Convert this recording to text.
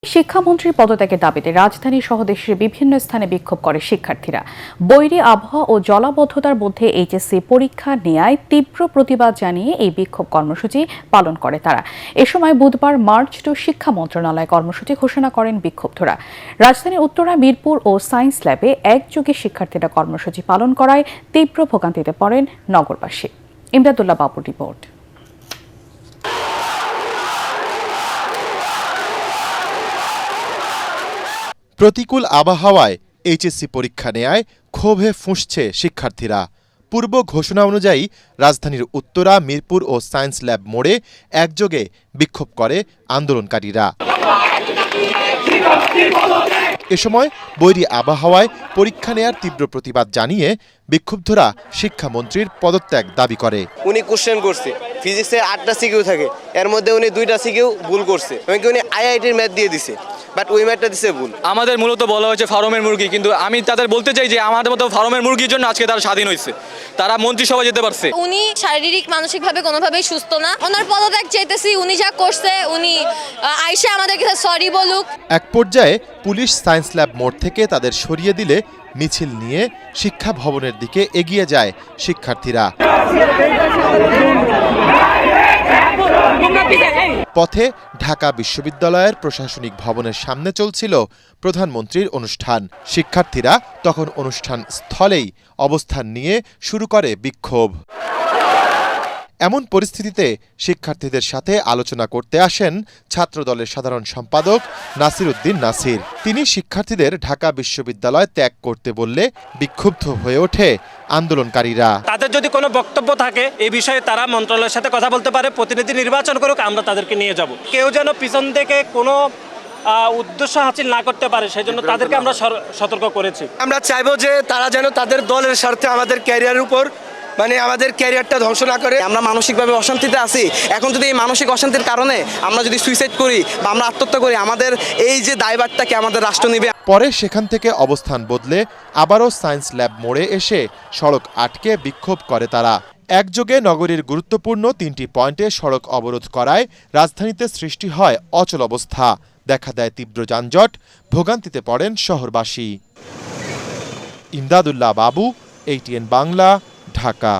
শিক্ষামন্ত্রীর পদত্যাগের দাবিতে রাজধানী সহ দেশের বিভিন্ন স্থানে বিক্ষোভ করে শিক্ষার্থীরা। বৈরী আবহাওয়া ও জলাবদ্ধতার মধ্যে এইচএসসি পরীক্ষা নেয়ায় তীব্র প্রতিবাদ জানিয়ে এই বিক্ষোভ কর্মসূচি পালন করে তারা। এ সময় বুধবার মার্চ টু শিক্ষা মন্ত্রণালয় কর্মসূচি ঘোষণা করেন বিক্ষুব্ধরা। রাজধানীর উত্তরা, মিরপুর ও সায়েন্স ল্যাবে একযোগে শিক্ষার্থীরা কর্মসূচি পালন করায় তীব্র ভোগান্তিতে পড়েন নগরবাসী। ইমদাদুল্লাহ বাবুর রিপোর্ট। প্রতিকূল আবহাওয়ায় এইচএসসি পরীক্ষা নেয়ায় ক্ষোভে ফুঁসছে শিক্ষার্থীরা। পূর্ব ঘোষণা অনুযায়ী রাজধানীর উত্তরা, মিরপুর ও সায়েন্স ল্যাব মোড়ে একযোগে বিক্ষোভ করে আন্দোলনকারীরা। এ সময় বৈরী আবহাওয়ায় পরীক্ষা নেয়ার তীব্র প্রতিবাদ জানিয়ে বিক্ষুব্ধরা শিক্ষামন্ত্রীর পদত্যাগ দাবি করে। উনি কোশ্চেন করছে, ফিজিক্সে 8টা সিকিউ থাকে, এর মধ্যে উনি 2টা সিকিউ ভুল করছে, এমনকি উনি আইআইটির ম্যাথ দিয়ে দিছে, বাট ওই ম্যাথটা দিছে ভুল। আমাদের মূলত বলা হয়েছে ফার্মের মুরগি, কিন্তু আমি তাদের বলতে চাই যে আমাদের মতো ফার্মের মুরগির জন্য আজকে তারা স্বাধীন হয়েছে, তারা মন্ত্রিসভা যেতে পারছে। উনি শারীরিক মানসিকভাবে কোনোভাবেই সুস্থ না, ওনার পদত্যাগ চাইতেছি। উনি যা করছে উনি আইসা আমাদের কাছে সরি বলুক। এক পর্যায়ে পুলিশ সায়েন্স ল্যাব মোড় থেকে তাদের সরিয়ে দিলে মিছিল নিয়ে শিক্ষা ভবনের দিকে এগিয়ে যায় শিক্ষার্থীরা। পথে ঢাকা বিশ্ববিদ্যালয়ের প্রশাসনিক ভবনের সামনে চলছিল প্রধানমন্ত্রীর অনুষ্ঠান। শিক্ষার্থীরা তখন অনুষ্ঠান স্থলেই অবস্থান নিয়ে শুরু করে বিক্ষোভ। এমন পরিস্থিতিতে শিক্ষার্থীদের সাথে আলোচনা করতে আসেন ছাত্রদলের সাধারণ সম্পাদক নাসির উদ্দিন নাসির। তিনি শিক্ষার্থীদের ঢাকা বিশ্ববিদ্যালয় ত্যাগ করতে বললে বিক্ষুব্ধ হয়ে ওঠে আন্দোলনকারীরা। তাদের যদি কোনো বক্তব্য থাকে এই বিষয়ে তারা মন্ত্রণালয়ের সাথে কথা বলতে পারে, প্রতিনিধি নির্বাচন করুক, আমরা তাদেরকে নিয়ে যাব। কেউ যেন পিছন থেকে কোনো উদ্দেশ্য হাসিল না করতে পারে, সেজন্য তাদেরকে আমরা সতর্ক করেছি। আমরা চাইবো যে তারা যেন তাদের দলের স্বার্থে আমাদের ক্যারিয়ারের উপর আমাদের ক্যারিয়ারটা ধ্বংস না করে। আমরা মানসিকভাবে অশান্তিতে আছি, এখন যদি এই মানসিক অশান্তির কারণে আমরা যদি সুইসাইড করি বা আমরা আত্মহত্যা করি, আমাদের এই যে দায়ভারটাকে আমাদের রাষ্ট্র নেবে। পরে সেখান থেকে অবস্থান বদলে আবারও সায়েন্স ল্যাব মোড়ে এসে সড়ক আটকে বিক্ষোভ করে তারা। একযোগে নগরীর গুরুত্বপূর্ণ 3টি পয়েন্টে সড়ক অবরোধ করায় রাজধানীতে সৃষ্টি হয় অচল অবস্থা। দেখা দেয় তীব্র যানজট, ভোগান্তিতে পড়েন শহরবাসী। ইমদাদুল্লাহ বাবু, ATN বাংলা, ঢাকা।